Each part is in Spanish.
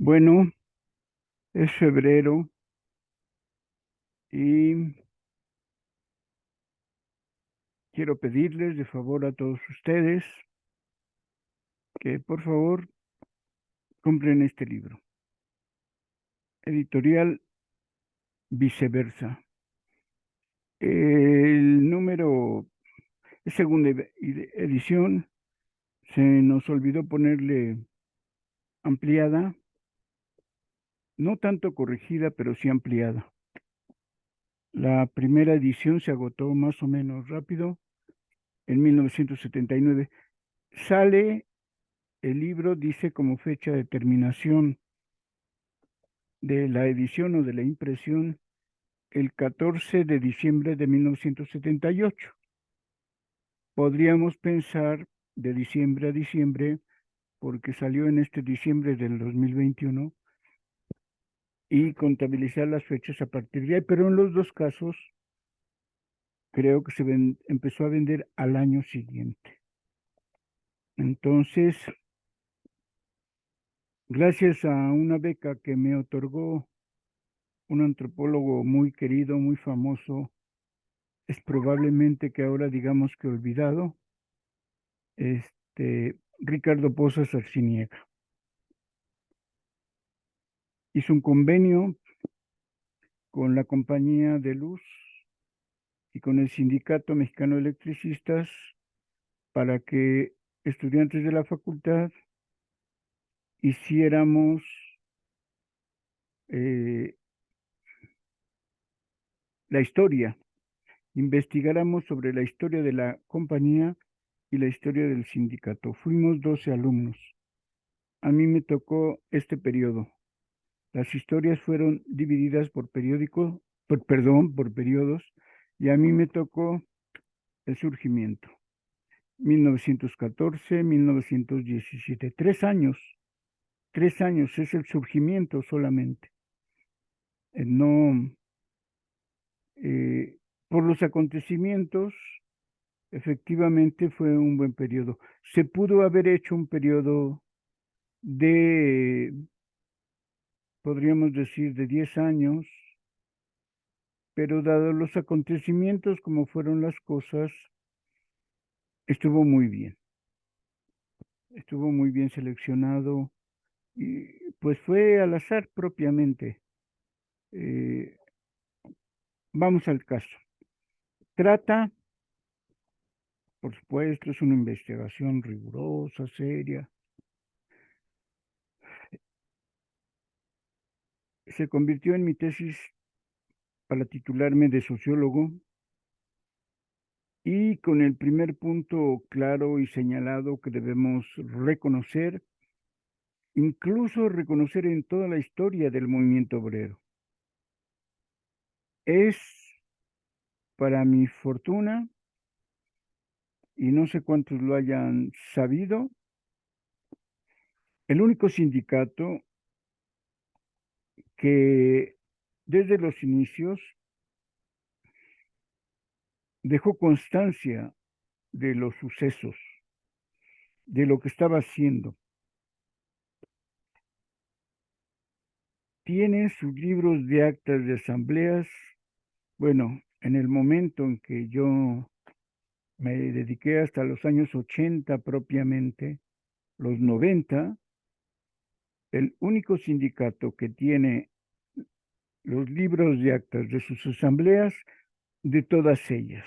Bueno, es febrero y quiero pedirles de favor a todos ustedes que por favor compren este libro. Editorial Viceversa. El número es segunda edición. Se nos olvidó ponerle ampliada, no tanto corregida, pero sí ampliada. La primera edición se agotó más o menos rápido en 1979. Sale el libro, dice como fecha de terminación de la edición o de la impresión el 14 de diciembre de 1978. Podríamos pensar de diciembre a diciembre porque salió en este diciembre del 2021 y contabilizar las fechas a partir de ahí, pero en los dos casos creo que empezó a vender al año siguiente. Entonces, gracias a una beca que me otorgó un antropólogo muy querido, muy famoso, es probablemente que ahora digamos que olvidado, Ricardo Pozas Arciniega. Hizo un convenio con la compañía de luz y con el Sindicato Mexicano de Electricistas para que estudiantes de la facultad hiciéramos eh, la historia, investigáramos sobre la historia de la compañía y la historia del sindicato. Fuimos 12 alumnos. A mí me tocó este periodo. Las historias fueron divididas por por periodos, y a mí me tocó el surgimiento. 1914, 1917, 3 años es el surgimiento solamente. No, por los acontecimientos, efectivamente fue un buen periodo. Se pudo haber hecho un periodo de, podríamos decir, de 10 años, pero dado los acontecimientos como fueron las cosas, estuvo muy bien seleccionado y pues fue al azar propiamente. Eh, Vamos al caso. Trata, por supuesto, es una investigación rigurosa, seria. Se convirtió en mi tesis para titularme de sociólogo y con el primer punto claro y señalado que debemos reconocer, incluso reconocer en toda la historia del movimiento obrero. Es, para mi fortuna, y no sé cuántos lo hayan sabido, el único sindicato que desde los inicios dejó constancia de los sucesos, de lo que estaba haciendo. Tiene sus libros de actas de asambleas. Bueno, en el momento en que yo me dediqué hasta los años 80 propiamente, los 90, el único sindicato que tiene los libros de actas de sus asambleas, de todas ellas.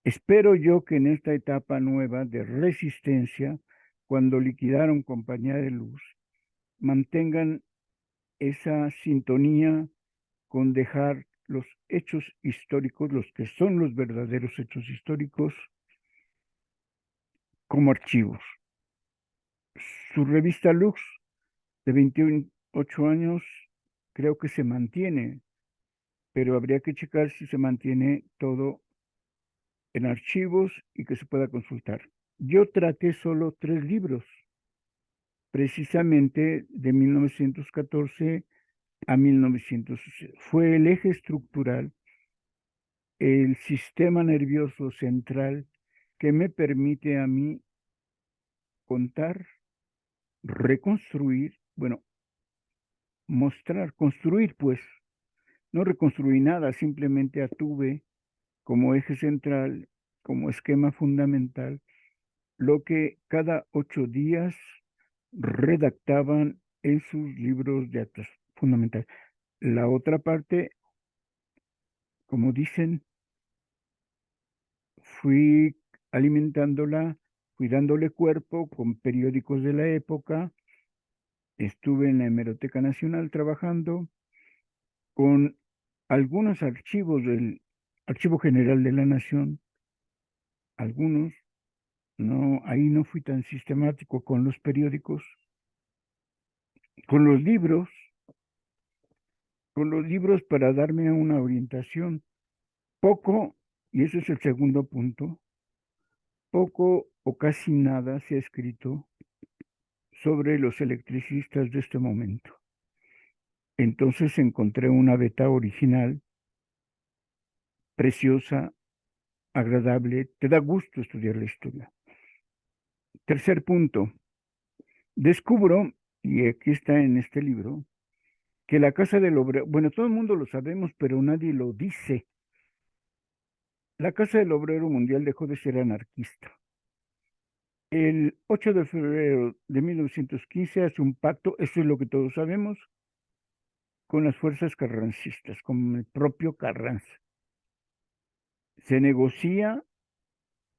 Espero yo que en esta etapa nueva de resistencia, cuando liquidaron Compañía de Luz, mantengan esa sintonía con dejar los hechos históricos, los que son los verdaderos hechos históricos, como archivos. Su revista Lux, de 28 años, creo que se mantiene, pero habría que checar si se mantiene todo en archivos y que se pueda consultar. Yo traté solo 3 libros, precisamente de 1914 a 1900. Fue el eje estructural, el sistema nervioso central que me permite a mí contar reconstruir, bueno, mostrar, construir, pues, no reconstruí nada, simplemente atuve como eje central, como esquema fundamental, lo que cada 8 días redactaban en sus libros de actas fundamentales. La otra parte, como dicen, fui alimentándola, fui dándole cuerpo con periódicos de la época, estuve en la Hemeroteca Nacional trabajando con algunos archivos del Archivo General de la Nación, algunos, no, ahí no fui tan sistemático con los periódicos, con los libros, para darme una orientación. Poco, y ese es el segundo punto, poco o casi nada se ha escrito sobre los electricistas de este momento. Entonces encontré una beta original, preciosa, agradable, te da gusto estudiar la historia. Tercer punto, descubro, y aquí está en este libro, que la Casa del Obrero, bueno, todo el mundo lo sabemos, pero nadie lo dice. La Casa del Obrero Mundial dejó de ser anarquista. El 8 de febrero de 1915 hace un pacto, eso es lo que todos sabemos, con las fuerzas carrancistas, con el propio Carranza. Se negocia,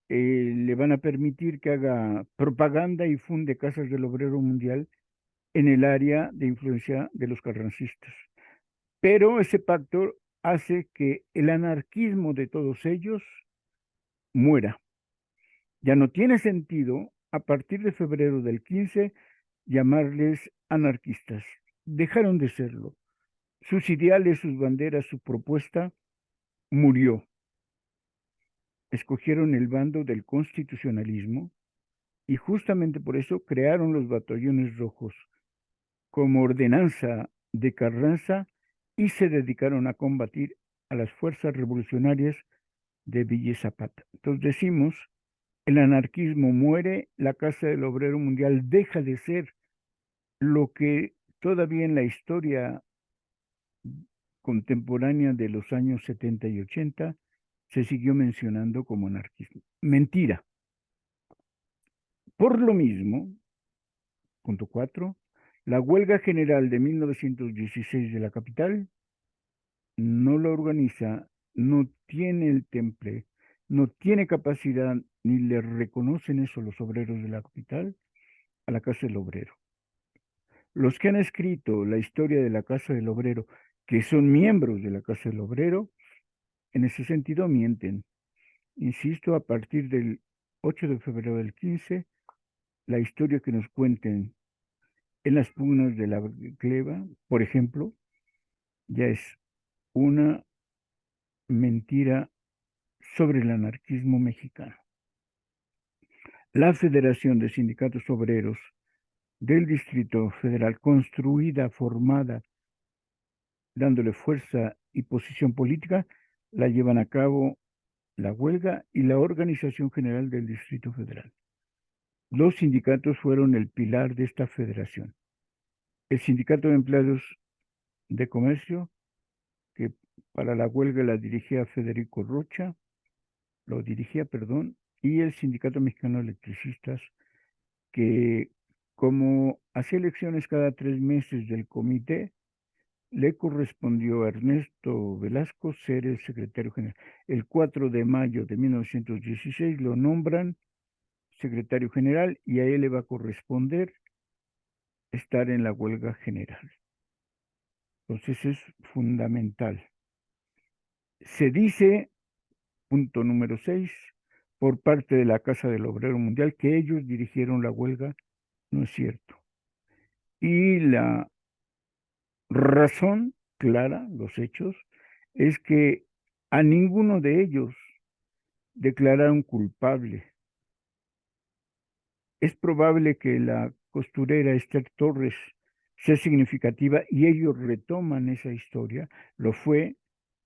le van a permitir que haga propaganda y funde Casas del Obrero Mundial en el área de influencia de los carrancistas. Pero ese pacto hace que el anarquismo de todos ellos muera. Ya no tiene sentido, a partir de febrero del 15, llamarles anarquistas. Dejaron de serlo. Sus ideales, sus banderas, su propuesta murió. Escogieron el bando del constitucionalismo y justamente por eso crearon los batallones rojos como ordenanza de Carranza y se dedicaron a combatir a las fuerzas revolucionarias de Villa Zapata. Entonces decimos, el anarquismo muere, la Casa del Obrero Mundial deja de ser lo que todavía en la historia contemporánea de los años 70 y 80 se siguió mencionando como anarquismo. Mentira. Por lo mismo, punto 4, la huelga general de 1916 de la capital no la organiza, no tiene el temple, no tiene capacidad ni le reconocen eso los obreros de la capital a la Casa del Obrero. Los que han escrito la historia de la Casa del Obrero, que son miembros de la Casa del Obrero, en ese sentido mienten. Insisto, a partir del 8 de febrero del 15, la historia que nos cuenten en las pugnas de la Cleva, por ejemplo, ya es una mentira sobre el anarquismo mexicano. La Federación de Sindicatos Obreros del Distrito Federal, construida, formada, dándole fuerza y posición política, la llevan a cabo la huelga y la Organización General del Distrito Federal. Los sindicatos fueron el pilar de esta federación. El Sindicato de Empleados de Comercio, que para la huelga la dirigía Federico Rocha, y el Sindicato Mexicano de Electricistas, que como hacía elecciones cada 3 meses del comité, le correspondió a Ernesto Velasco ser el secretario general. El 4 de mayo de 1916 lo nombran secretario general y a él le va a corresponder estar en la huelga general. Entonces es fundamental. Se dice, punto número 6, por parte de la Casa del Obrero Mundial, que ellos dirigieron la huelga. No es cierto. Y la razón clara, los hechos, es que a ninguno de ellos declararon culpable. Es probable que la costurera Esther Torres sea significativa y ellos retoman esa historia. Lo fue,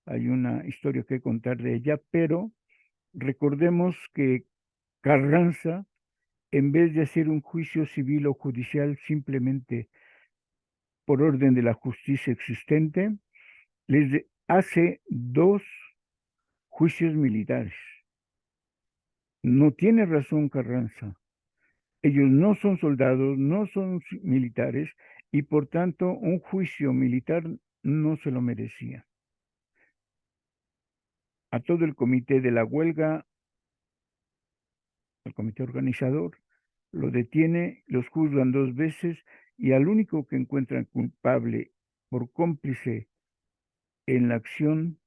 hay una historia que contar de ella, pero recordemos que Carranza en vez de hacer un juicio civil o judicial simplemente por orden de la justicia existente, les hace dos juicios militares. No tiene razón Carranza. Ellos no son soldados, no son militares y por tanto un juicio militar no se lo merecía. A todo el comité de la huelga, el comité organizador, lo detiene, los juzgan dos veces y al único que encuentran culpable por cómplice en la acción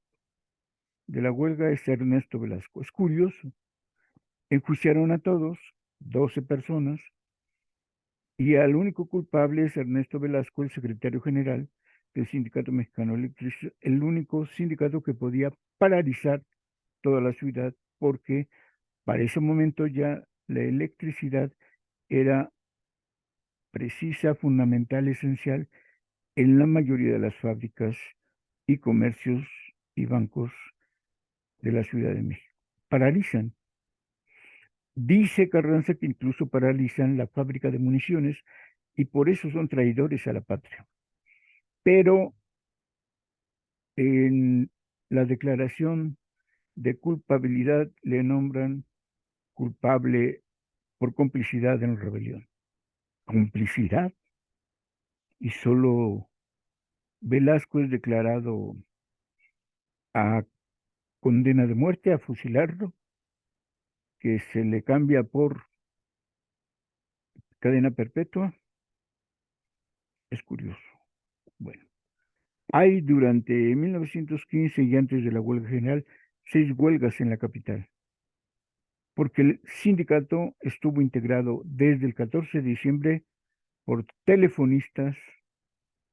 de la huelga es Ernesto Velasco. Es curioso, enjuiciaron a todos, 12 personas, y al único culpable es Ernesto Velasco, el secretario general del Sindicato Mexicano Electricista, el único sindicato que podía paralizar toda la ciudad porque para ese momento ya la electricidad era precisa, fundamental, esencial en la mayoría de las fábricas y comercios y bancos de la Ciudad de México. Paralizan. Dice Carranza que incluso paralizan la fábrica de municiones y por eso son traidores a la patria. Pero en la declaración de culpabilidad le nombran culpable por complicidad en la rebelión. Complicidad. Y solo Velasco es declarado a condena de muerte, a fusilarlo, que se le cambia por cadena perpetua. Es curioso. Bueno, hay durante 1915 y antes de la huelga general 6 huelgas en la capital, porque el sindicato estuvo integrado desde el 14 de diciembre por telefonistas,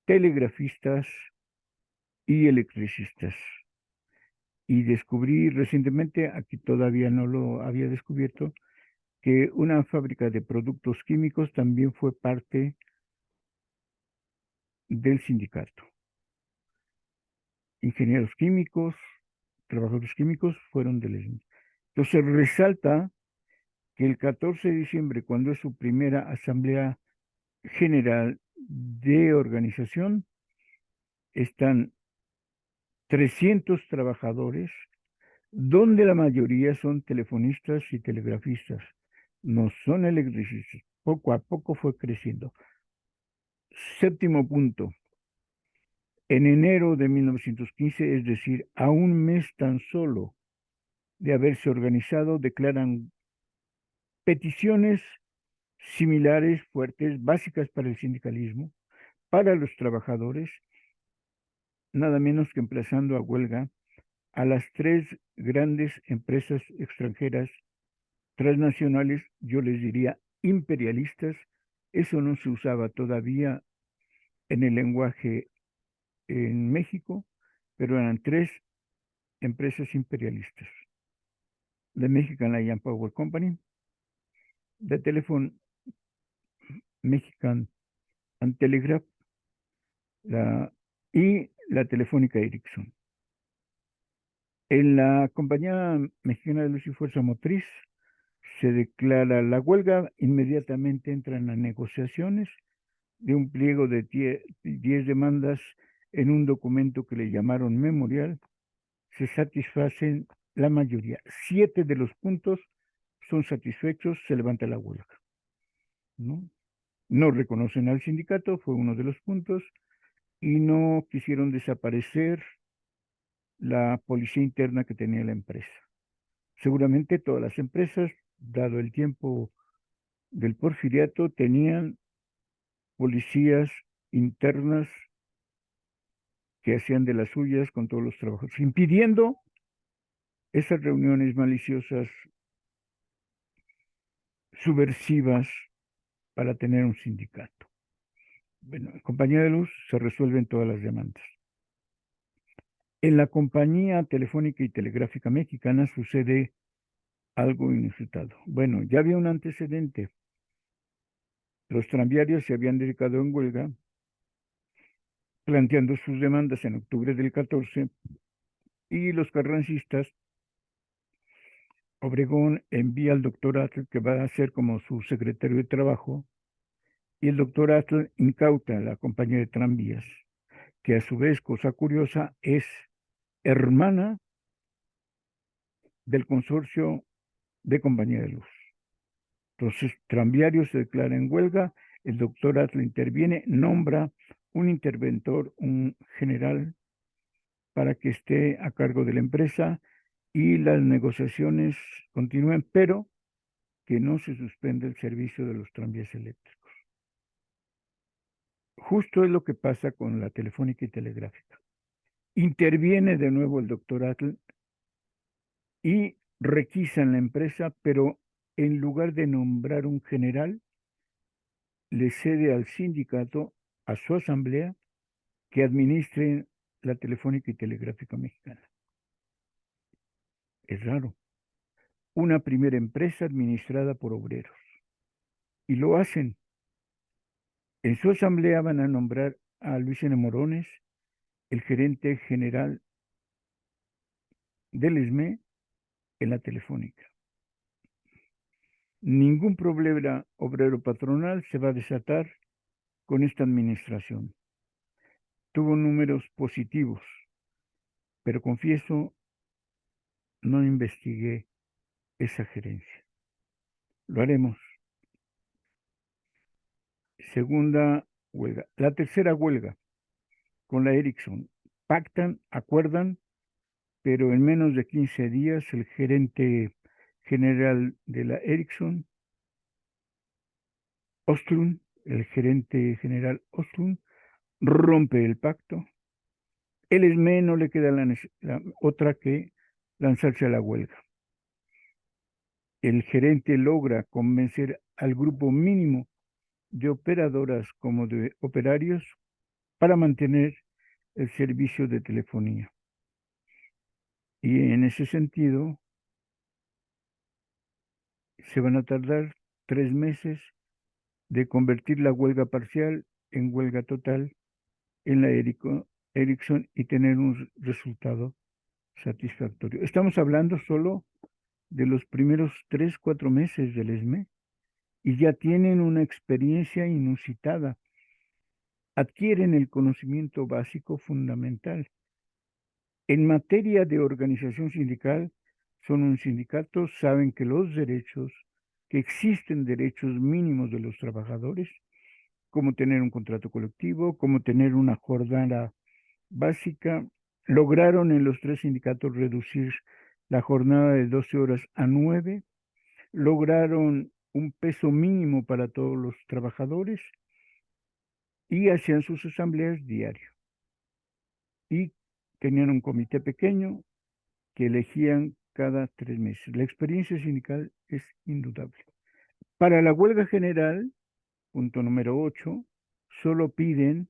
telegrafistas y electricistas. Y descubrí recientemente, aquí todavía no lo había descubierto, que una fábrica de productos químicos también fue parte del sindicato. Ingenieros químicos, trabajadores químicos fueron del mismo. Entonces resalta que el 14 de diciembre, cuando es su primera asamblea general de organización, están 300 trabajadores, donde la mayoría son telefonistas y telegrafistas, no son electricistas. Poco a poco fue creciendo. Séptimo punto. En enero de 1915, es decir, a un mes tan solo de haberse organizado, declaran peticiones similares, fuertes, básicas para el sindicalismo, para los trabajadores, nada menos que emplazando a huelga a las 3 grandes empresas extranjeras transnacionales, yo les diría imperialistas. Eso no se usaba todavía en el lenguaje en México, pero eran 3 empresas imperialistas: the Mexican Iron Power Company, the Telephone Mexican and Telegraph, y la Telefónica Ericsson. En la Compañía Mexicana de Luz y Fuerza Motriz se declara la huelga, inmediatamente entran a negociaciones de un pliego de 10 demandas en un documento que le llamaron memorial. Se satisfacen la mayoría. 7 de los puntos son satisfechos, se levanta la huelga. ¿No? No reconocen al sindicato, fue uno de los puntos, y no quisieron desaparecer la policía interna que tenía la empresa. Seguramente todas las empresas, dado el tiempo del porfiriato, tenían policías internas que hacían de las suyas con todos los trabajos, impidiendo esas reuniones maliciosas, subversivas, para tener un sindicato. Bueno, en Compañía de Luz se resuelven todas las demandas. En la Compañía Telefónica y Telegráfica Mexicana sucede algo inusitado. Bueno, ya había un antecedente. Los tranviarios se habían dedicado en huelga, planteando sus demandas en octubre del 14, y los carrancistas Obregón envía al doctor Atl, que va a ser como su secretario de trabajo, y el doctor Atl incauta a la compañía de tranvías, que a su vez, cosa curiosa, es hermana del consorcio de compañía de luz. Entonces, Tranviarios se declara en huelga, el doctor Atl interviene, nombra un interventor, un general, para que esté a cargo de la empresa y las negociaciones continúan, pero que no se suspende el servicio de los tranvías eléctricos. Justo es lo que pasa con la telefónica y telegráfica. Interviene de nuevo el doctor Atl y requisan la empresa, pero en lugar de nombrar un general, le cede al sindicato, a su asamblea, que administre la telefónica y telegráfica mexicana. Es raro. Una primera empresa administrada por obreros. Y lo hacen. En su asamblea van a nombrar a Luis N. Morones, el gerente general del ESME en la telefónica. Ningún problema obrero patronal se va a desatar con esta administración. Tuvo números positivos, pero confieso, no investigué esa gerencia. Lo haremos. Segunda huelga. La tercera huelga con la Ericsson. Pactan, acuerdan, pero en menos de 15 días el gerente general de la Ericsson, Ostlund, el gerente general Ostlund, rompe el pacto. El ESME no le queda la otra que lanzarse a la huelga. El gerente logra convencer al grupo mínimo de operadoras como de operarios para mantener el servicio de telefonía. Y en ese sentido, se van a tardar 3 meses de convertir la huelga parcial en huelga total en la Ericsson y tener un resultado satisfactorio. Estamos hablando solo de los primeros 3, 4 meses del ESME y ya tienen una experiencia inusitada. Adquieren el conocimiento básico fundamental. En materia de organización sindical, son un sindicato, saben que existen derechos mínimos de los trabajadores, como tener un contrato colectivo, como tener una jornada básica. Lograron en los 3 sindicatos reducir la jornada de 12 horas a 9, lograron un peso mínimo para todos los trabajadores y hacían sus asambleas diario. Y tenían un comité pequeño que elegían cada 3 meses. La experiencia sindical es indudable. Para la huelga general, punto número 8, solo piden,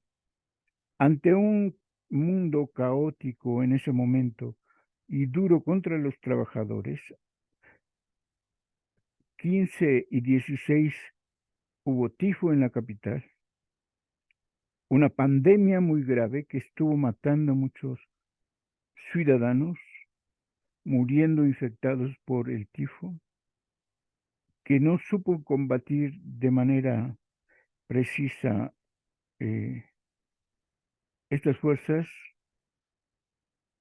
ante un mundo caótico en ese momento y duro contra los trabajadores, 15 y 16 hubo tifo en la capital, una pandemia muy grave que estuvo matando a muchos ciudadanos, muriendo infectados por el tifo, que no supo combatir de manera precisa estas fuerzas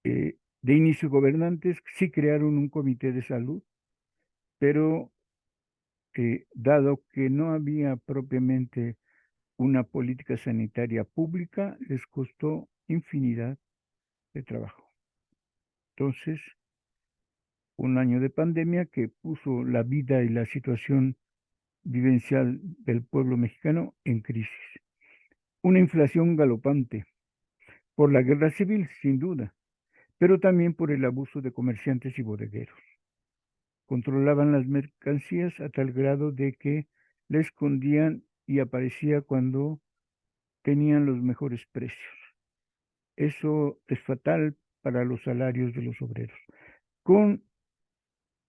de inicio gobernantes. Sí crearon un comité de salud, pero dado que no había propiamente una política sanitaria pública, les costó infinidad de trabajo. Entonces, un año de pandemia que puso la vida y la situación vivencial del pueblo mexicano en crisis. Una inflación galopante por la guerra civil, sin duda, pero también por el abuso de comerciantes y bodegueros. Controlaban las mercancías a tal grado de que le escondían y aparecía cuando tenían los mejores precios. Eso es fatal para los salarios de los obreros. Con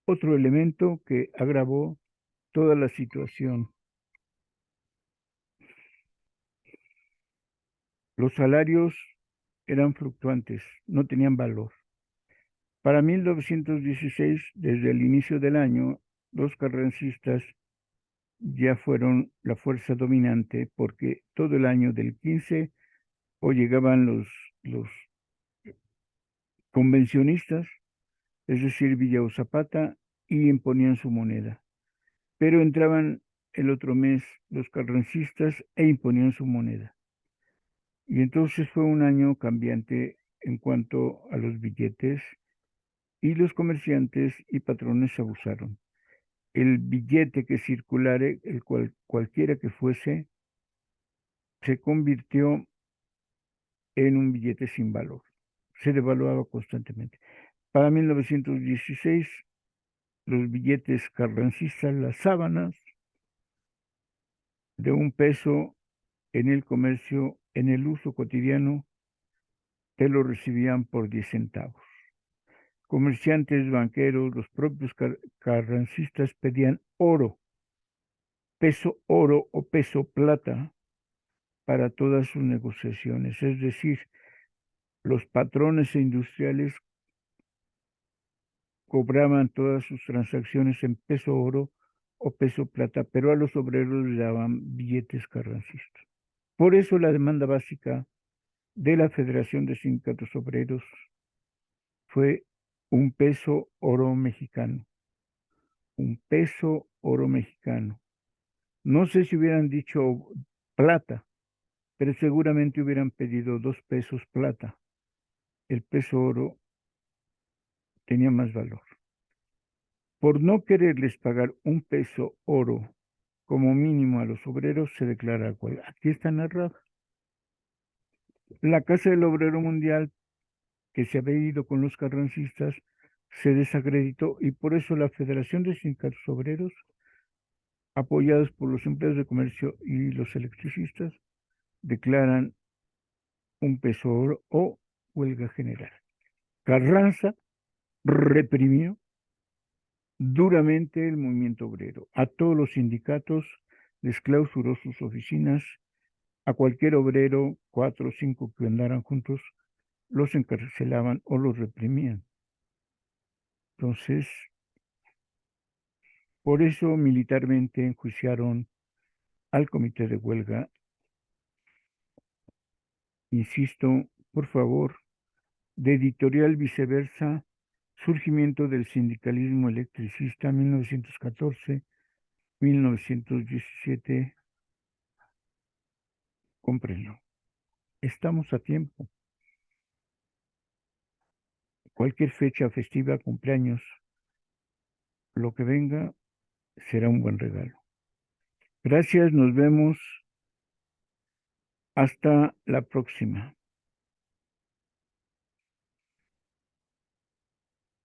otro elemento que agravó toda la situación. Los salarios eran fluctuantes, no tenían valor. Para 1916, desde el inicio del año, los carrancistas ya fueron la fuerza dominante porque todo el año del 15 o llegaban los convencionistas, es decir, Villa o Zapata, y imponían su moneda. Pero entraban el otro mes los carrancistas e imponían su moneda. Y entonces fue un año cambiante en cuanto a los billetes y los comerciantes y patrones abusaron. El billete que circulare, cualquiera que fuese, se convirtió en un billete sin valor. Se devaluaba constantemente. Para 1916, los billetes carrancistas, las sábanas de $1 en el comercio, en el uso cotidiano, te lo recibían por 10 centavos. Comerciantes, banqueros, los propios carrancistas pedían oro, peso oro o peso plata para todas sus negociaciones. Es decir, los patrones e industriales cobraban todas sus transacciones en peso oro o peso plata, pero a los obreros les daban billetes carrancistas. Por eso la demanda básica de la Federación de Sindicatos Obreros fue un peso oro mexicano, un peso oro mexicano. No sé si hubieran dicho plata, pero seguramente hubieran pedido 2 pesos plata. El peso oro tenía más valor. Por no quererles pagar un peso oro como mínimo a los obreros, se declara huelga. Aquí está narrado. La Casa del Obrero Mundial, que se había ido con los carrancistas, se desacreditó y por eso la Federación de Sindicatos Obreros, apoyados por los empleados de comercio y los electricistas, declaran un peso oro o huelga general. Carranza reprimió duramente el movimiento obrero. A todos los sindicatos les clausuró sus oficinas. A cualquier obrero, 4 o 5 que andaran juntos, los encarcelaban o los reprimían. Entonces, por eso militarmente enjuiciaron al comité de huelga. Insisto, por favor, de Editorial Viceversa, Surgimiento del Sindicalismo Electricista, 1914-1917. Cómprenlo. Estamos a tiempo. Cualquier fecha festiva, cumpleaños, lo que venga, será un buen regalo. Gracias, nos vemos. Hasta la próxima.